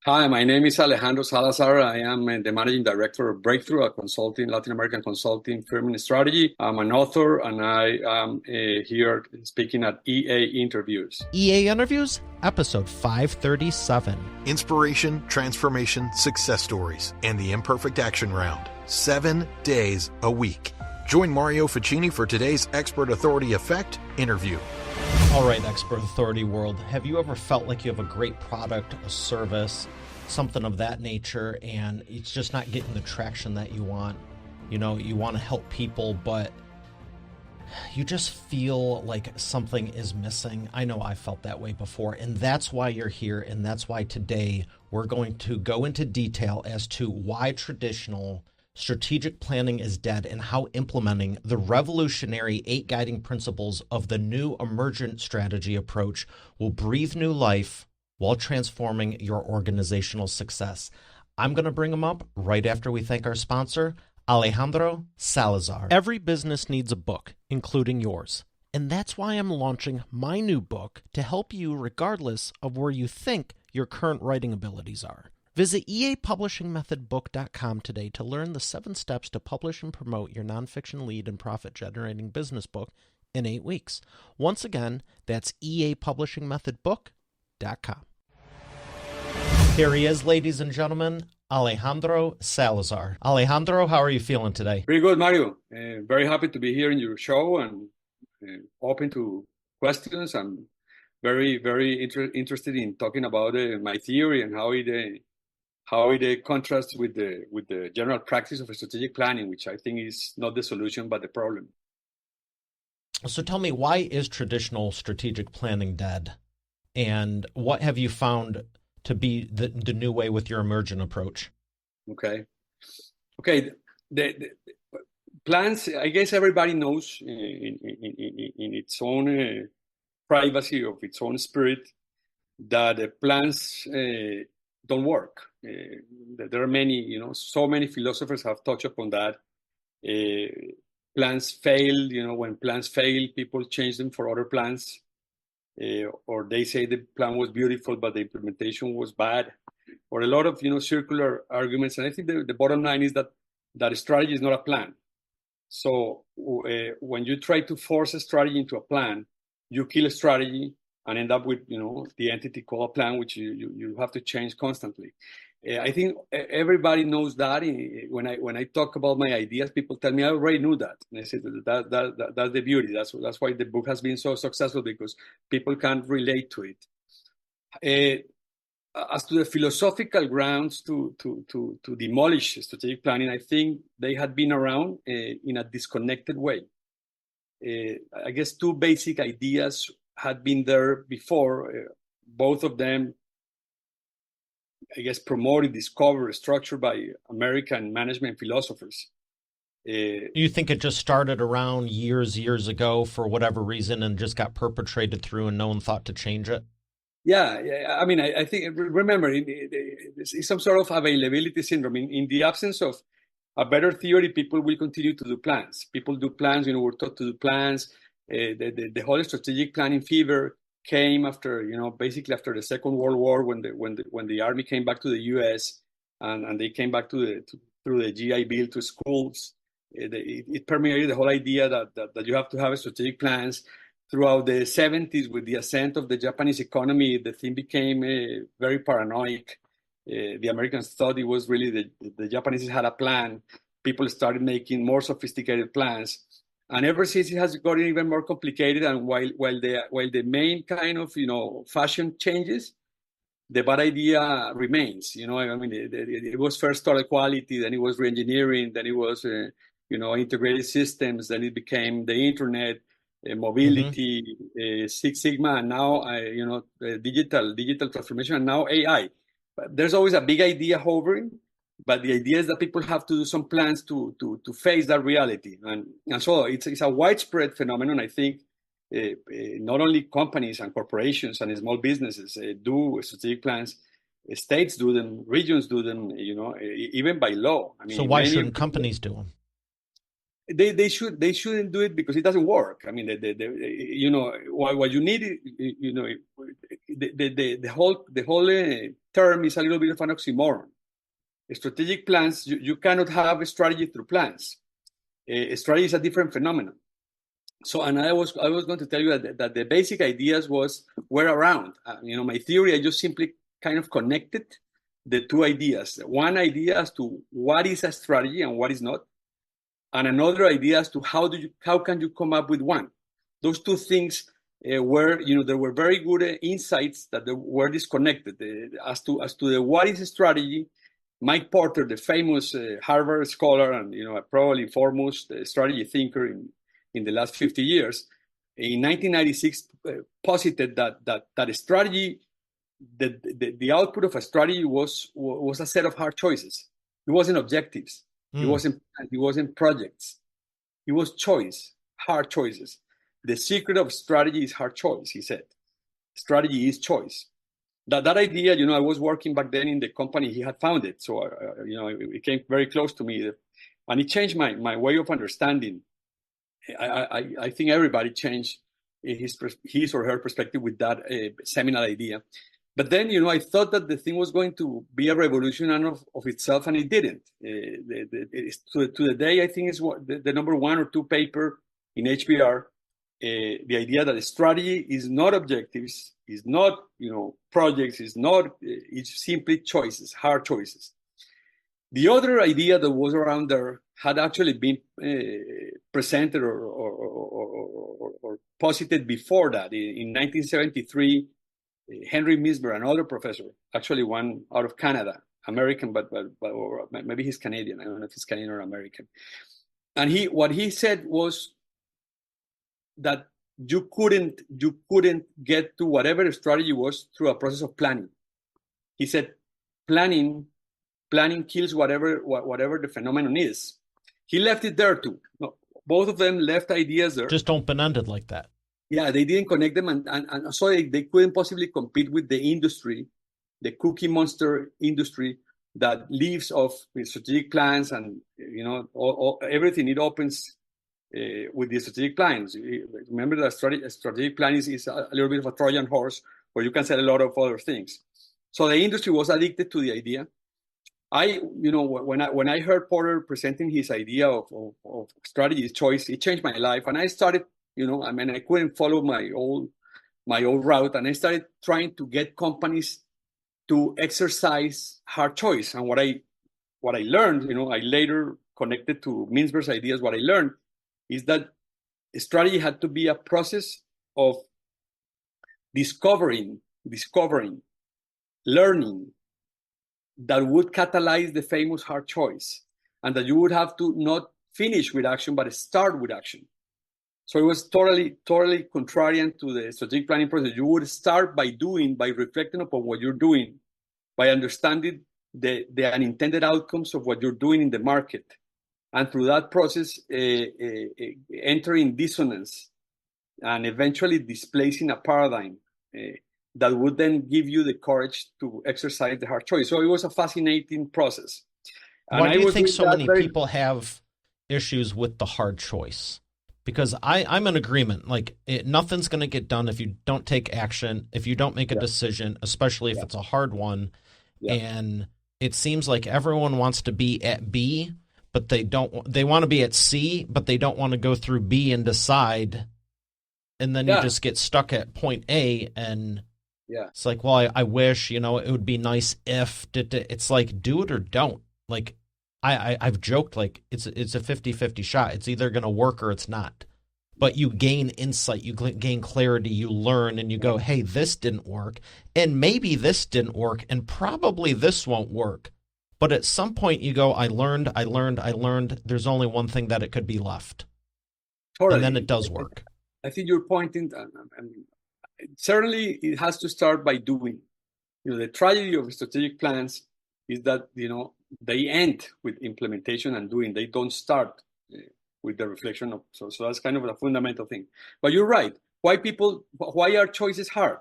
Hi, my name is Alejandro Salazar. I am the managing director of Breakthrough, a consulting, Latin American consulting firm in strategy. I'm an author, and I am here speaking at EA Interviews. EA Interviews, episode 537. Inspiration, transformation, success stories, and the imperfect action round. 7 days a week. Join Mario Ficini for today's Expert Authority Effect interview. All right, Expert Authority world, have you ever felt like you have a great product, a service, something of that nature, and it's just not getting the traction that you want? You know, you want to help people, but you just feel like something is missing. I know I felt that way before, and that's why you're here, and that's why today we're going to go into detail as to why traditional strategic planning is dead and how implementing the revolutionary 8 guiding principles of the new Emergent strategy approach will breathe new life while transforming your organizational success. I'm going to bring them up right after we thank our sponsor, Alejandro Salazar. Every business needs a book, including yours. And that's why I'm launching my new book to help you regardless of where you think your current writing abilities are. Visit eapublishingmethodbook.com today to learn the 7 steps to publish and promote your nonfiction lead and profit-generating business book in 8 weeks. Once again, that's eapublishingmethodbook.com. Here he is, ladies and gentlemen, Alejandro Salazar. Alejandro, how are you feeling today? Pretty good, Mario. Very happy to be here in your show and open to questions. I'm very interested in talking about my theory and how it contrasts with the general practice of strategic planning, which I think is not the solution but the problem. So tell me, why is traditional strategic planning dead? And what have you found to be the new way with your Emergent approach? Okay. The plans, I guess everybody knows in its own privacy of its own spirit that the plans don't work. There are many, so many philosophers have touched upon that. Plans fail, when plans fail, people change them for other plans. Or they say the plan was beautiful, but the implementation was bad. Or a lot of, circular arguments. And I think the bottom line is that strategy is not a plan. So when you try to force a strategy into a plan, you kill a strategy and end up with, the entity called a plan, which you have to change constantly. I think everybody knows that. When I talk about my ideas, people tell me I already knew that. And I say that's the beauty. That's why the book has been so successful, because people can relate to it. As to the philosophical grounds to demolish strategic planning, I think they had been around in a disconnected way. I guess 2 basic ideas had been there before, both of them, I guess, promoted, discovered, structured by American management philosophers. You think it just started around years ago for whatever reason and just got perpetrated through and no one thought to change it? Yeah. I mean, I think, remember, it's some sort of availability syndrome. In the absence of a better theory, people will continue to do plans. People do plans, we're taught to do plans. The whole strategic planning fever came after, basically after the Second World War, when the army came back to the U.S. and they came back through the GI Bill to schools. It permeated the whole idea that you have to have strategic plans. Throughout the 70s, with the ascent of the Japanese economy, the thing became very paranoid. The Americans thought it was really the Japanese had a plan. People started making more sophisticated plans. And ever since, it has gotten even more complicated. And while the main kind of fashion changes, the bad idea remains. I mean, it was first total quality, then it was reengineering, then it was integrated systems, then it became the internet, mobility, Six Sigma, and now digital transformation, and now AI. But there's always a big idea hovering. But the idea is that people have to do some plans to face that reality. And so it's a widespread phenomenon. I think not only companies and corporations and small businesses do strategic plans, states do them, regions do them, even by law. I mean, so why shouldn't companies do them? they shouldn't do it because it doesn't work. I mean, you know, what you need, you know, the whole term is a little bit of an oxymoron. Strategic plans, you cannot have a strategy through plans. A strategy is a different phenomenon. So, and I was going to tell you that the basic ideas were around. You know, my theory, I just simply kind of connected the two ideas. One idea as to what is a strategy and what is not, and another idea as to how can you come up with one. Those two things were, you know, there were very good insights that were disconnected as to what is a strategy. Mike Porter, the famous Harvard scholar and, you know, probably foremost strategy thinker in the last 50 years, in 1996 posited that a strategy, the output of a strategy was a set of hard choices. It wasn't objectives. It wasn't projects. It was choice, hard choices. The secret of strategy is hard choice, he said. Strategy is choice. That idea, you know, I was working back then in the company he had founded. So, you know, it came very close to me. And it changed my way of understanding. I think everybody changed his or her perspective with that seminal idea. But then, you know, I thought that the thing was going to be a revolution of itself, and it didn't. To the day, I think it's the number 1 or 2 paper in HBR. The idea that a strategy is not objectives, is not, you know, projects, it's simply choices, hard choices. The other idea that was around there had actually been presented or posited before that. In 1973, Henry Misber, another professor, actually one out of Canada, American, but or maybe he's Canadian. I don't know if he's Canadian or American. And what he said was that you couldn't get to whatever the strategy was through a process of planning. He said planning kills whatever the phenomenon is. He left it there too. No, both of them left ideas there. Just open-ended like that. Yeah, they didn't connect them, and so they couldn't possibly compete with the industry, the cookie monster industry that lives off strategic plans and, you know, everything it opens with the strategic plans. Remember that strategic plan is a little bit of a Trojan horse where you can sell a lot of other things. So the industry was addicted to the idea. You know, when I heard Porter presenting his idea of strategy choice, it changed my life, and I started. You know, I mean, I couldn't follow my old route, and I started trying to get companies to exercise hard choice. And what I learned, you know, I later connected to Mintzberg's ideas. What I learned is that strategy had to be a process of discovering, learning that would catalyze the famous hard choice, and that you would have to not finish with action, but start with action. So it was totally contrarian to the strategic planning process. You would start by reflecting upon what you're doing, by understanding the unintended outcomes of what you're doing in the market. And through that process, entering dissonance and eventually displacing a paradigm that would then give you the courage to exercise the hard choice. So it was a fascinating process. Why do you think so many people have issues with the hard choice? Because I'm in agreement. Like, nothing's going to get done if you don't take action, if you don't make a decision, especially if it's a hard one. And it seems like everyone wants to be at B, but they want to be at C, but they don't want to go through B and decide. And then you just get stuck at point A, and it's like, well, I wish, you know, it would be nice if. It's like, do it or don't. Like, I've joked, like, it's a 50-50 shot. It's either going to work or it's not. But you gain insight, you gain clarity, you learn, and you go, hey, this didn't work, and maybe this didn't work, and probably this won't work. But at some point you go, I learned. There's only one thing that it could be left. Totally. And then it does work. I think you're pointing, certainly it has to start by doing. You know, the tragedy of strategic plans is that, you know, they end with implementation and doing. They don't start with the reflection of. So that's kind of a fundamental thing. But you're right. Why are choices hard?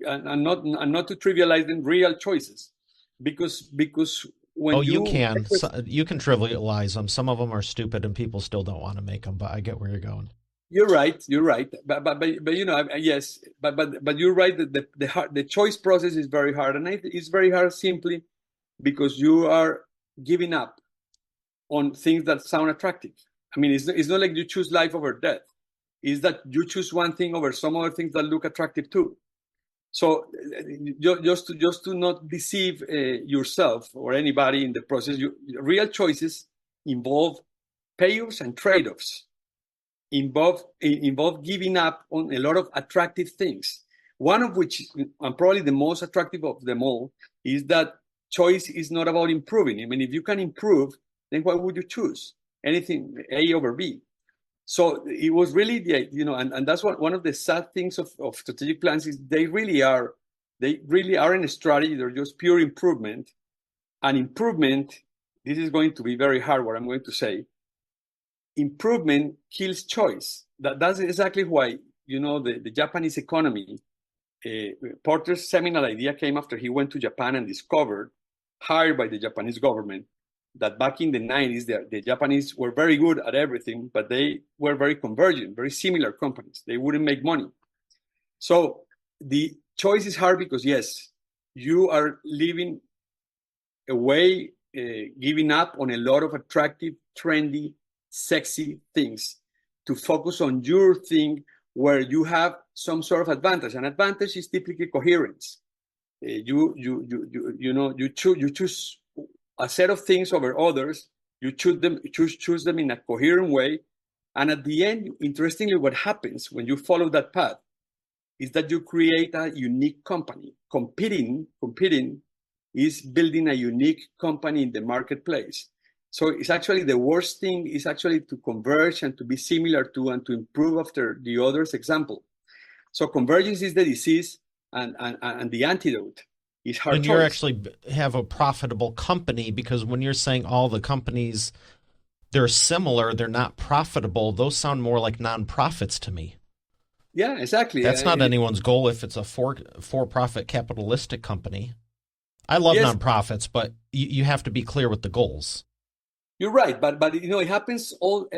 And not to trivialize them, real choices, because Oh, when you you can. So, you can trivialize them. Some of them are stupid and people still don't want to make them, but I get where you're going. You're right. You're right. But you know, yes. But you're right that the choice process is very hard, and it's very hard simply because you are giving up on things that sound attractive. I mean, it's not like you choose life over death. It's that you choose one thing over some other things that look attractive too. So just to not deceive yourself or anybody in the process, real choices involve payoffs and trade-offs. Involve giving up on a lot of attractive things. One of which, and probably the most attractive of them all, is that choice is not about improving. I mean, if you can improve, then why would you choose anything A over B? So it was really and that's one of the sad things of strategic plans is they really aren't a strategy. They're just pure improvement. And improvement, this is going to be very hard, what I'm going to say. Improvement kills choice. That's exactly why, the Japanese economy, Porter's seminal idea came after he went to Japan and discovered, hired by the Japanese government, that back in the 90s, the Japanese were very good at everything, but they were very convergent, very similar companies. They wouldn't make money. So the choice is hard because, yes, you are living away, giving up on a lot of attractive, trendy, sexy things to focus on your thing where you have some sort of advantage. An advantage is typically coherence. You choose a set of things over others. You choose them in a coherent way, and at the end, interestingly, what happens when you follow that path is that you create a unique company. Competing is building a unique company in the marketplace. So it's actually the worst thing is actually to converge and to be similar to and to improve after the other's example. So convergence is the disease, and the antidote is hard And choice. you actually have a profitable company, because when you're saying all the companies, they're similar, they're not profitable, those sound more like nonprofits to me. Yeah, exactly. That's not anyone's goal if it's a for-profit capitalistic company. I love nonprofits, but you have to be clear with the goals. You're right, but it happens all